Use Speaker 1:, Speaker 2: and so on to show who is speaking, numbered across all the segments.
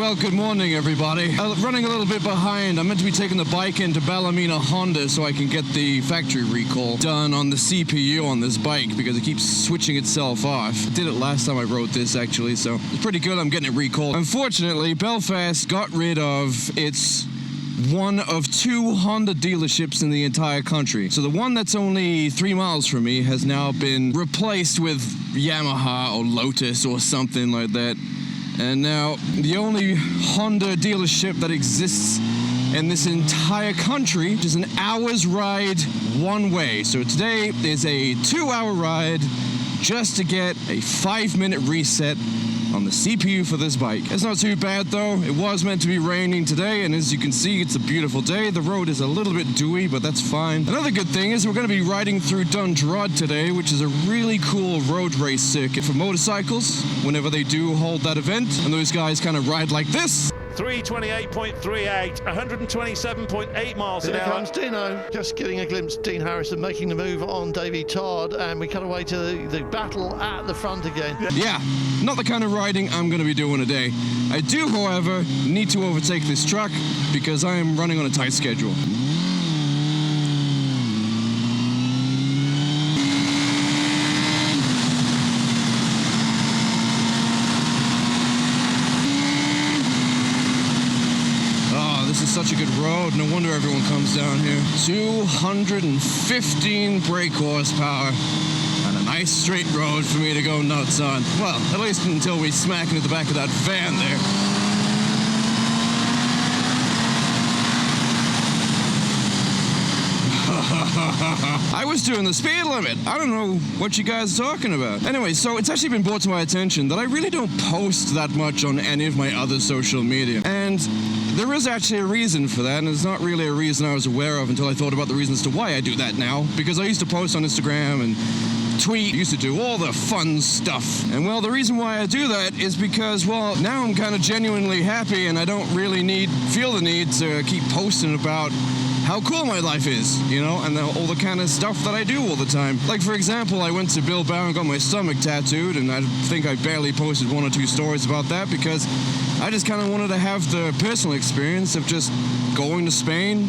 Speaker 1: Well, good morning, everybody. Running a little bit behind. I'm meant to be taking the bike into Ballymena Honda so I can get the factory recall done on the CPU on this bike because it keeps switching itself off. I did it last time I wrote this, actually, so it's pretty good. I'm getting it recalled. Unfortunately, Belfast got rid of its one of two Honda dealerships in the entire country. So the one that's only 3 miles from me has now been replaced with Yamaha or Lotus or something like that. And now the only Honda dealership that exists in this entire country is an hour's ride one way. So today is a 2-hour ride just to get a 5-minute reset on the CPU for this bike. It's not too bad though. It was meant to be raining today, and as you can see, it's a beautiful day. The road is a little bit dewy, but that's fine. Another good thing is we're going to be riding through Dundrod today, which is a really cool road race circuit for motorcycles whenever they do hold that event. And those guys kind of ride like this.
Speaker 2: 328.38, 127.8 miles an hour.
Speaker 3: Here comes Dino, just getting a glimpse of Dean Harrison making the move on Davey Todd, and we cut away to the battle at the front again.
Speaker 1: Yeah, not the kind of riding I'm going to be doing today. I do, however, need to overtake this truck because I am running on a tight schedule. This is such a good road. No wonder everyone comes down here. 215 brake horsepower and a nice straight road for me to go nuts on. Well, at least until we smack into the back of that van there. I was doing the speed limit. I don't know what you guys are talking about. Anyway, so it's actually been brought to my attention that I really don't post that much on any of my other social media. And there is actually a reason for that, and it's not really a reason I was aware of until I thought about the reasons to why I do that now. Because I used to post on Instagram and tweet, used to do all the fun stuff. And well, the reason why I do that is because, well, now I'm kind of genuinely happy and I don't really feel the need to keep posting about how cool my life is, you know, and all the kind of stuff that I do all the time. Like, for example, I went to Bilbao and got my stomach tattooed, and I think I barely posted 1 or 2 stories about that because I just kind of wanted to have the personal experience of just going to Spain,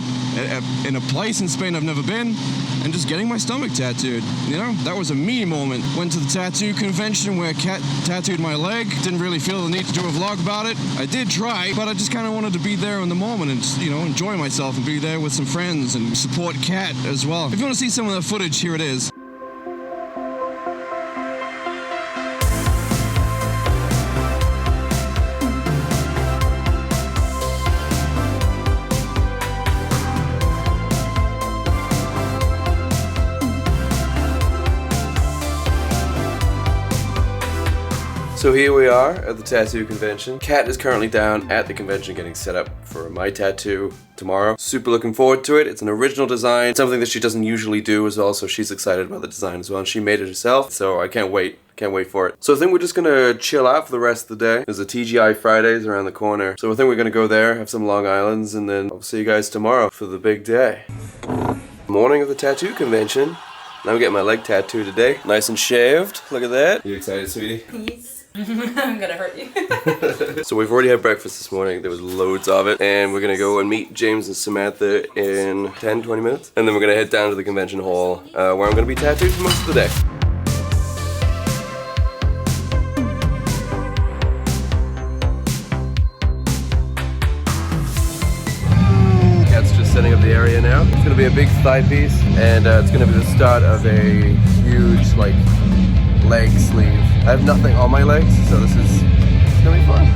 Speaker 1: in a place in Spain I've never been, and just getting my stomach tattooed. You know, that was a me moment. Went to the tattoo convention where Kat tattooed my leg. Didn't really feel the need to do a vlog about it. I did try, but I just kind of wanted to be there in the moment and just, you know, enjoy myself and be there with some friends and support Kat as well. If you want to see some of the footage, here it is.
Speaker 4: So here we are at the tattoo convention. Kat is currently down at the convention getting set up for my tattoo tomorrow. Super looking forward to it. It's an original design, something that she doesn't usually do as well, so she's excited about the design as well, and she made it herself, so I can't wait. Can't wait for it. So I think we're just gonna chill out for the rest of the day. There's a TGI Fridays around the corner, so I think we're gonna go there, have some Long Islands, and then I'll see you guys tomorrow for the big day. Morning of the tattoo convention. Now I'm getting my leg tattooed today. Nice and shaved. Look at that. You excited, sweetie?
Speaker 5: Yes. I'm gonna hurt you.
Speaker 4: So we've already had breakfast this morning. There was loads of it. And we're gonna go and meet James and Samantha in 10-20 minutes. And then we're gonna head down to the convention hall where I'm gonna be tattooed for most of the day. Kat's just setting up the area now. It's gonna be a big thigh piece, and it's gonna be the start of a huge, like, leg sleeve. I have nothing on my legs, so this is gonna be fun.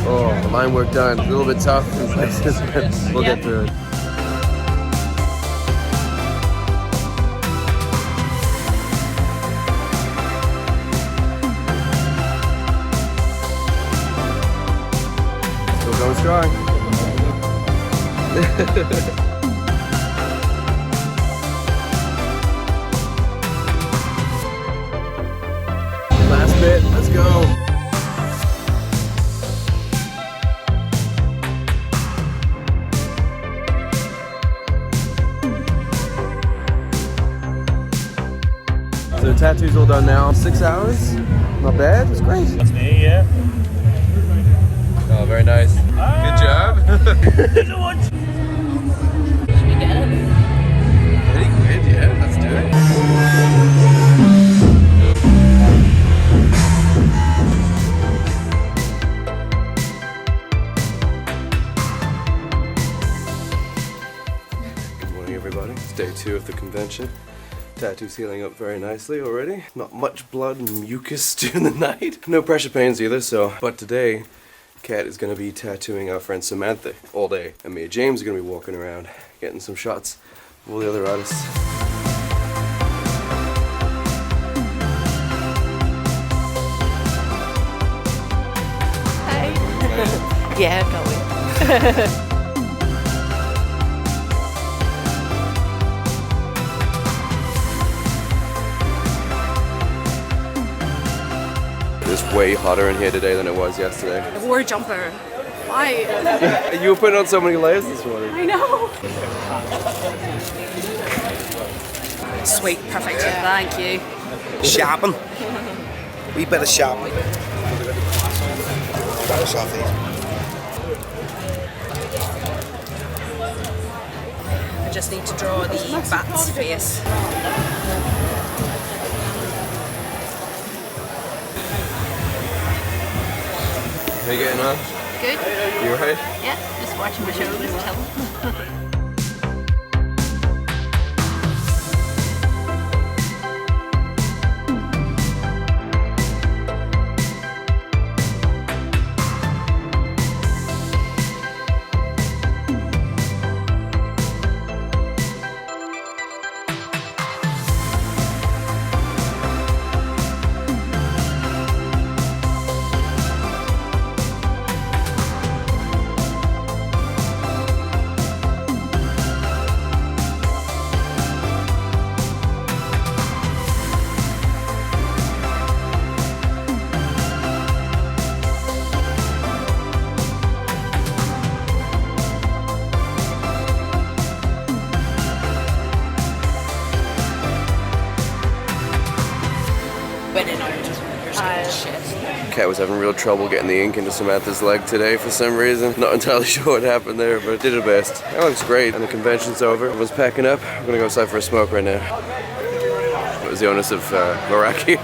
Speaker 4: Oh, the line work done. A little bit tough in places, but we'll get through it. Still going strong. Last bit, let's go. So the tattoo's all done now. 6 hours? Not bad, it's great.
Speaker 2: That's me, yeah.
Speaker 4: Oh, very nice. Good job.
Speaker 5: Should we get it?
Speaker 4: Pretty good, yeah, let's do it. Good morning, everybody. It's day 2 of the convention. Tattoo's healing up very nicely already. Not much blood and mucus during the night. No pressure pains either, so. But today, Kat is going to be tattooing our friend Samantha all day. And me and James are going to be walking around, getting some shots of all the other artists.
Speaker 5: Hey. Yeah, going.
Speaker 4: It's way hotter in here today than it was yesterday.
Speaker 5: I wore a jumper. Why?
Speaker 4: You were putting on so many layers this morning.
Speaker 5: I know. Sweet, perfect. Thank you.
Speaker 6: Sharpen. We better sharpen. Better sharpen these.
Speaker 5: I just need to draw the bat's face.
Speaker 4: How you getting on?
Speaker 5: Good.
Speaker 4: You alright?
Speaker 5: Yeah, just watching my shows, chilling.
Speaker 4: Kat was having real trouble getting the ink into Samantha's leg today for some reason. Not entirely sure what happened there, but did her best. That looks great. And the convention's over. Everyone's packing up. I'm gonna go outside for a smoke right now. It was the onus of Meraki.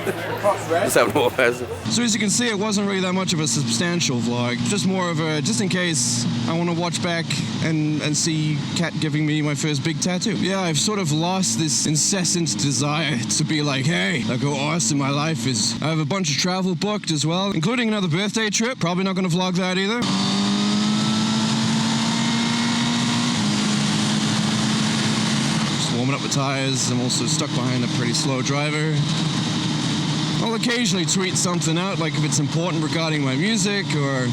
Speaker 4: Just having a walk past it.
Speaker 1: So as you can see, it wasn't really that much of a substantial vlog. Just more of a, just in case I want to watch back and see Kat giving me my first big tattoo. Yeah, I've sort of lost this incessant desire to be like, hey, look how awesome my life is. I have a bunch of travel booked as well, including another birthday trip. Probably not going to vlog that either. Just warming up the tires. I'm also stuck behind a pretty slow driver. I'll occasionally tweet something out, like if it's important regarding my music, or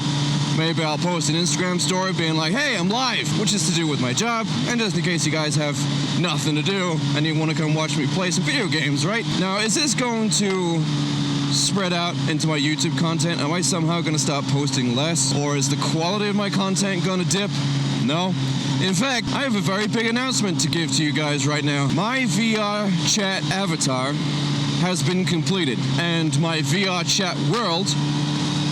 Speaker 1: maybe I'll post an Instagram story being like, hey, I'm live, which is to do with my job, and just in case you guys have nothing to do and you want to come watch me play some video games, right? Now, is this going to spread out into my YouTube content? Am I somehow going to start posting less, or is the quality of my content going to dip? No. In fact, I have a very big announcement to give to you guys right now. My VR chat avatar has been completed, and my VR chat world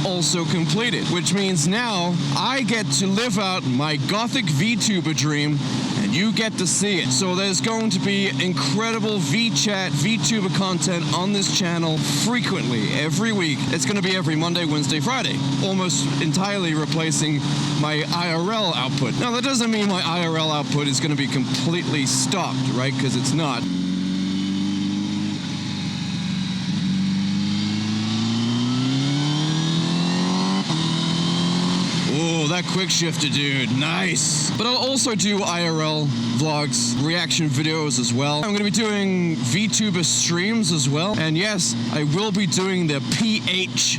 Speaker 1: also completed, which means now I get to live out my gothic VTuber dream, and you get to see it. So there's going to be incredible VChat, VTuber content on this channel frequently, every week. It's going to be every Monday, Wednesday, Friday, almost entirely replacing my IRL output. Now, that doesn't mean my IRL output is going to be completely stopped, right? Because it's not. Oh, that quick shifter, dude. Nice. But I'll also do IRL vlogs, reaction videos as well. I'm going to be doing VTuber streams as well. And yes, I will be doing the PH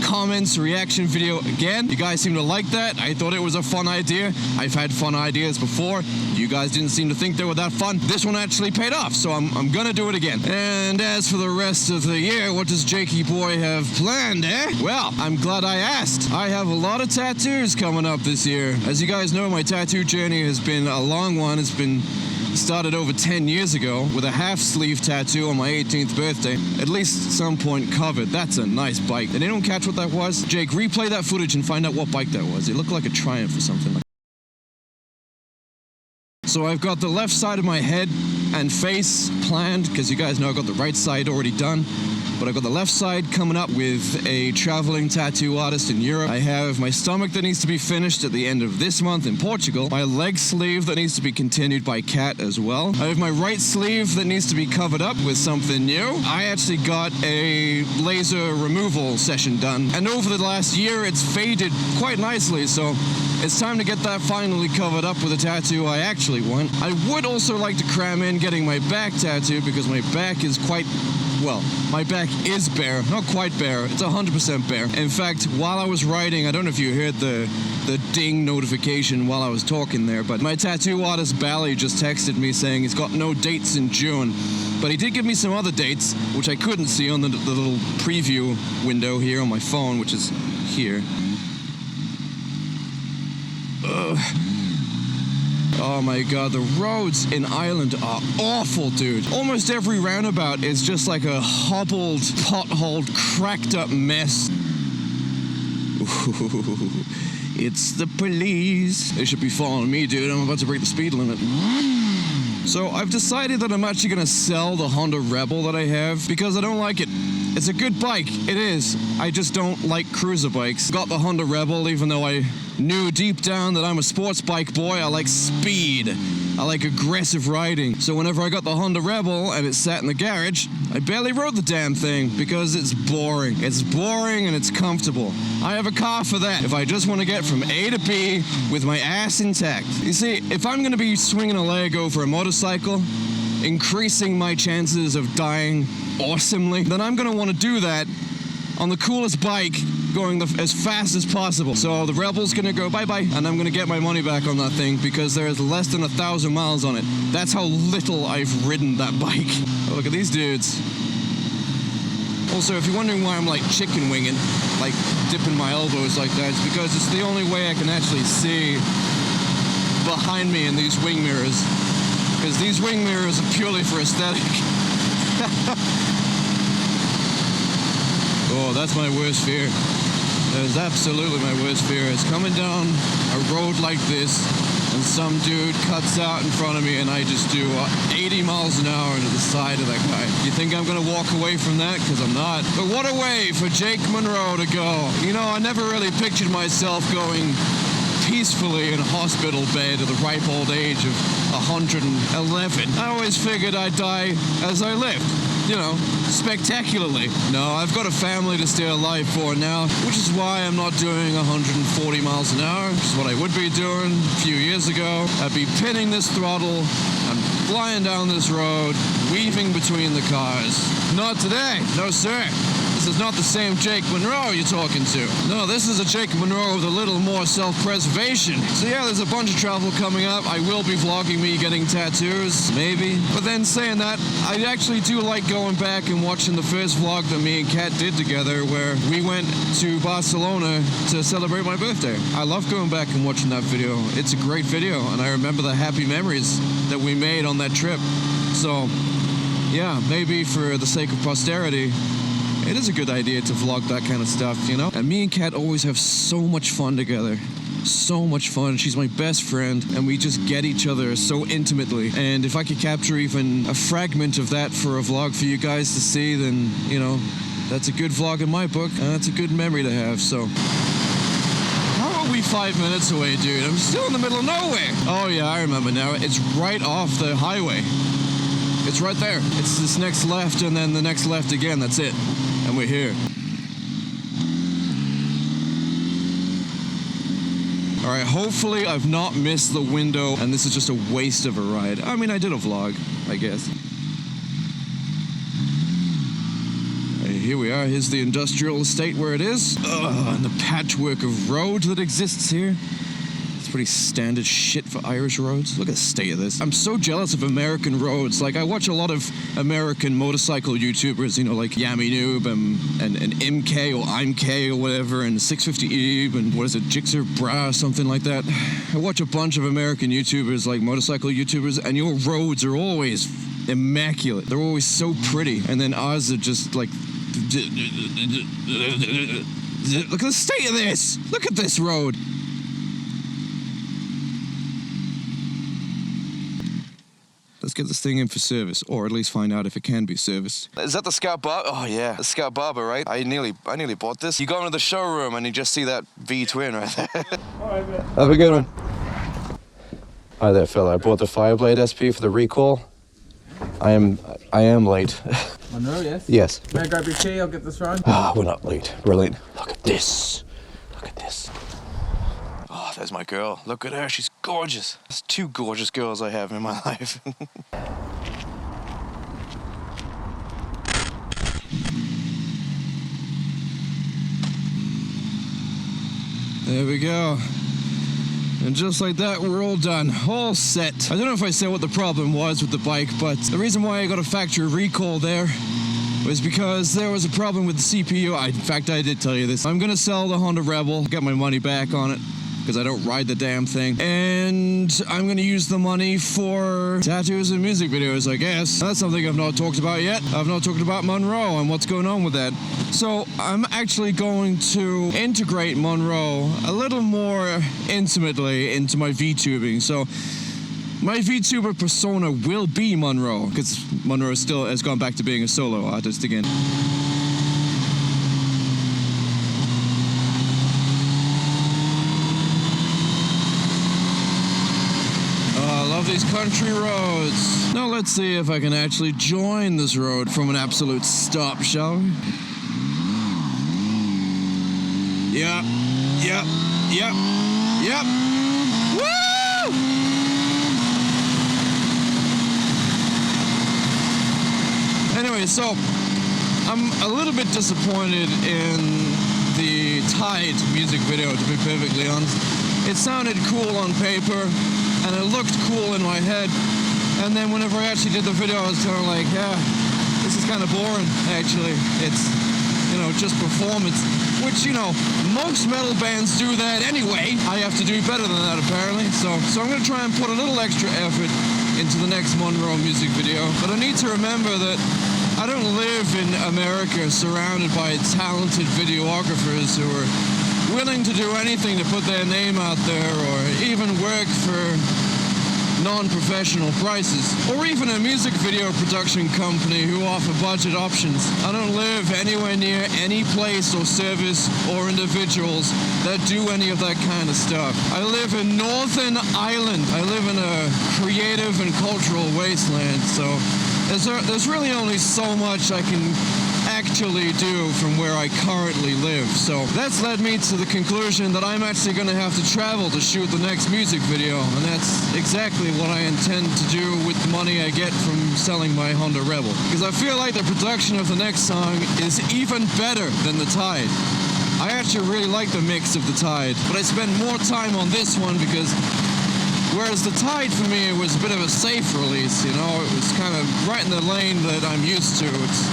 Speaker 1: comments reaction video again. You guys seem to like that. I thought it was a fun idea. I've had fun ideas before. You guys didn't seem to think they were that fun. This one actually paid off, so I'm gonna do it again. And as for the rest of the year, what does Jakey boy have planned, eh? Well, I'm glad I asked. I have a lot of tattoos coming up this year. As you guys know, my tattoo journey has been a long one. It's been started over 10 years ago with a half-sleeve tattoo on my 18th birthday. At least some point covered. That's a nice bike. Did anyone catch what that was? Jake, replay that footage and find out what bike that was. It looked like a Triumph or something. So I've got the left side of my head and face planned, because you guys know I've got the right side already done. But I've got the left side coming up with a traveling tattoo artist in Europe. I have my stomach that needs to be finished at the end of this month in Portugal. My leg sleeve that needs to be continued by Kat as well. I have my right sleeve that needs to be covered up with something new. I actually got a laser removal session done. And over the last year, it's faded quite nicely. So it's time to get that finally covered up with a tattoo I actually want. I would also like to cram in getting my back tattooed because my back is quite... Well, my back is bare. Not quite bare. It's 100% bare. In fact, while I was writing, I don't know if you heard the ding notification while I was talking there, but my tattoo artist, Bally, just texted me saying he's got no dates in June. But he did give me some other dates, which I couldn't see on the little preview window here on my phone, which is here. Oh my god, the roads in Ireland are awful, dude. Almost every roundabout is just like a hobbled, potholed, cracked up mess. Ooh, it's the police. They should be following me, dude. I'm about to break the speed limit. So I've decided that I'm actually gonna sell the Honda Rebel that I have because I don't like it. It's a good bike, it is. I just don't like cruiser bikes. Got the Honda Rebel even though I knew deep down that I'm a sports bike boy. I like speed. I like aggressive riding. So whenever I got the Honda Rebel and it sat in the garage, I barely rode the damn thing because it's boring. It's boring and it's comfortable. I have a car for that if I just want to get from A to B with my ass intact. You see, if I'm going to be swinging a leg over a motorcycle, increasing my chances of dying awesomely, then I'm going to want to do that on the coolest bike going as fast as possible. So the Rebel's gonna go bye-bye, and I'm gonna get my money back on that thing because there is less than 1,000 miles on it. That's how little I've ridden that bike. Oh, look at these dudes. Also, if you're wondering why I'm like chicken winging, like dipping my elbows like that, it's because it's the only way I can actually see behind me in these wing mirrors. Because these wing mirrors are purely for aesthetic. Oh, that's my worst fear. That is absolutely my worst fear. It's coming down a road like this, and some dude cuts out in front of me, and I just do 80 miles an hour into the side of that guy. You think I'm gonna walk away from that? Because I'm not. But what a way for Jake Monroe to go. You know, I never really pictured myself going peacefully in a hospital bed at the ripe old age of 111. I always figured I'd die as I lived. You know, spectacularly. No, I've got a family to stay alive for now, which is why I'm not doing 140 miles an hour, which is what I would be doing a few years ago. I'd be pinning this throttle and flying down this road, weaving between the cars. Not today. No, sir. This is not the same Jake Monroe you're talking to. No, this is a Jake Monroe with a little more self-preservation. So yeah, there's a bunch of travel coming up. I will be vlogging me getting tattoos, maybe. But then saying that, I actually do like going back and watching the first vlog that me and Kat did together where we went to Barcelona to celebrate my birthday. I love going back and watching that video. It's a great video, and I remember the happy memories that we made on that trip. So, yeah, maybe for the sake of posterity, it is a good idea to vlog that kind of stuff, you know? And me and Kat always have so much fun together. So much fun. She's my best friend, and we just get each other so intimately. And if I could capture even a fragment of that for a vlog for you guys to see, then, you know, that's a good vlog in my book, and that's a good memory to have, so. How are we 5 minutes away, dude? I'm still in the middle of nowhere. Oh yeah, I remember now. It's right off the highway. It's right there. It's this next left and then the next left again. That's it. And we're here. All right, hopefully I've not missed the window and this is just a waste of a ride. I mean, I did a vlog, I guess. here we are. Here's the industrial estate where it is. And the patchwork of road that exists here. It's pretty standard shit for Irish roads. Look at the state of this. I'm so jealous of American roads. Like, I watch a lot of American motorcycle YouTubers, you know, like Yami Noob and MK or IMK or whatever, and 650 Eve and what is it, Jixer Bra, something like that. I watch a bunch of American YouTubers, like motorcycle YouTubers, and your roads are always immaculate. They're always so pretty. And then ours are just like... Look at the state of this! Look at this road! Let's get this thing in for service, or at least find out if it can be serviced. Is that the Scout Barber? Oh yeah, the Scout Barber, right? I nearly bought this. You go into the showroom and you just see that V-twin right there. Have a good one. Hi there, fella. I bought the Fireblade SP for the recall. I am late.
Speaker 7: Monroe, yes?
Speaker 1: Yes.
Speaker 7: May I grab your key? I'll get this round.
Speaker 1: Ah, we're not late. We're late. Look at this. Look at this. Oh, there's my girl. Look at her. She's gorgeous. There's two gorgeous girls I have in my life. There we go. And just like that, we're all done. All set. I don't know if I said what the problem was with the bike, but the reason why I got a factory recall there was because there was a problem with the CPU. In fact, I did tell you this. I'm gonna sell the Honda Rebel, get my money back on it, because I don't ride the damn thing. And I'm gonna use the money for tattoos and music videos, I guess. That's something I've not talked about yet. I've not talked about Monroe and what's going on with that. So I'm actually going to integrate Monroe a little more intimately into my Vtubing. So my VTuber persona will be Monroe, because Monroe still has gone back to being a solo artist again. These country roads. Now let's see if I can actually join this road from an absolute stop, shall we? Yep. Woo! Anyway, so I'm a little bit disappointed in the Tide music video, to be perfectly honest. It sounded cool on paper, and it looked cool in my head, and then whenever I actually did the video, I was kind of like, yeah, this is kind of boring, actually. It's, you know, just performance, which, you know, most metal bands do that anyway. I have to do better than that, apparently, so I'm going to try and put a little extra effort into the next Monroe music video, but I need to remember that I don't live in America surrounded by talented videographers who are willing to do anything to put their name out there, or even work for non-professional prices, or even a music video production company who offer budget options. I don't live anywhere near any place or service or individuals that do any of that kind of stuff. I live in Northern Ireland. I live in a creative and cultural wasteland, so there's really only so much I can actually do from where I currently live. So that's led me to the conclusion that I'm actually going to have to travel to shoot the next music video, and that's exactly what I intend to do with the money I get from selling my Honda Rebel, because I feel like the production of the next song is even better than the Tide. I actually really like the mix of the Tide, but I spent more time on this one because whereas the Tide for me was a bit of a safe release, you know, it was kind of right in the lane that I'm used to. It's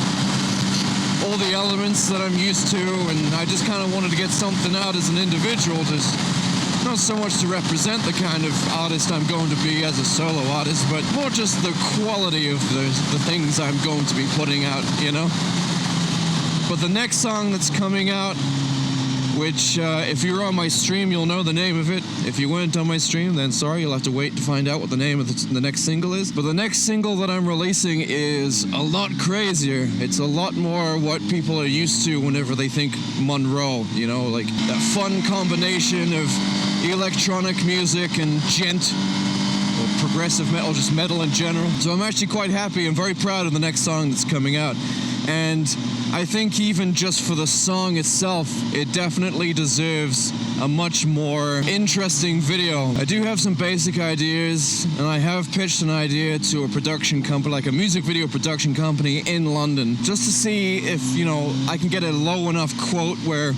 Speaker 1: all the elements that I'm used to, and I just kind of wanted to get something out as an individual, just not so much to represent the kind of artist I'm going to be as a solo artist, but more just the quality of the things I'm going to be putting out, you know? But the next song that's coming out, which if you're on my stream, you'll know the name of it. If you weren't on my stream, then sorry, you'll have to wait to find out what the name of the next single is. But the next single that I'm releasing is a lot crazier. It's a lot more what people are used to whenever they think Monroe, you know, like that fun combination of electronic music and gent, or progressive metal, just metal in general. So I'm actually quite happy and very proud of the next song that's coming out. And I think even just for the song itself, it definitely deserves a much more interesting video. I do have some basic ideas, and I have pitched an idea to a production company, like a music video production company in London, just to see if, you know, I can get a low enough quote where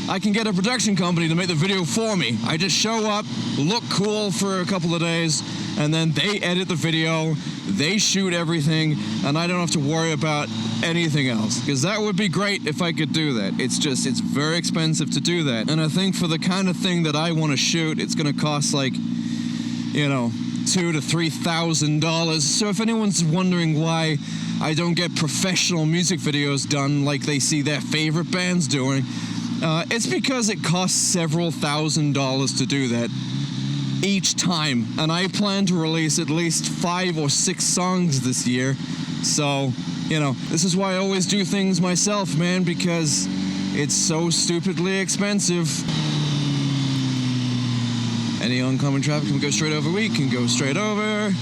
Speaker 1: I can get a production company to make the video for me. I just show up, look cool for a couple of days, and then they edit the video, they shoot everything, and I don't have to worry about anything else. Because that would be great if I could do that. It's just, it's very expensive to do that. And I think for the kind of thing that I want to shoot, it's going to cost like, you know, $2,000 to $3,000. So if anyone's wondering why I don't get professional music videos done like they see their favorite bands doing, it's because it costs several $1,000s to do that each time, and I plan to release at least 5 or 6 songs this year. So, you know, this is why I always do things myself, man, because it's so stupidly expensive. Any oncoming traffic can go straight over. We can go straight over.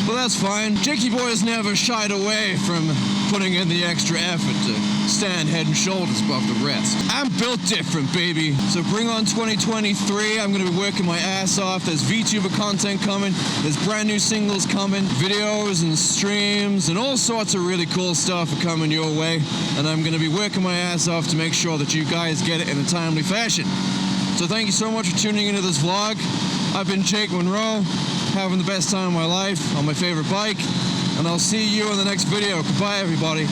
Speaker 1: Well, that's fine. Jakey Boy has never shied away from putting in the extra effort to stand head and shoulders above the rest. I'm built different, baby. So bring on 2023. I'm going to be working my ass off. There's VTuber content coming. There's brand new singles coming. Videos and streams and all sorts of really cool stuff are coming your way. And I'm going to be working my ass off to make sure that you guys get it in a timely fashion. So thank you so much for tuning into this vlog. I've been Jake Monroe, having the best time of my life on my favorite bike, and I'll see you in the next video. Goodbye, everybody.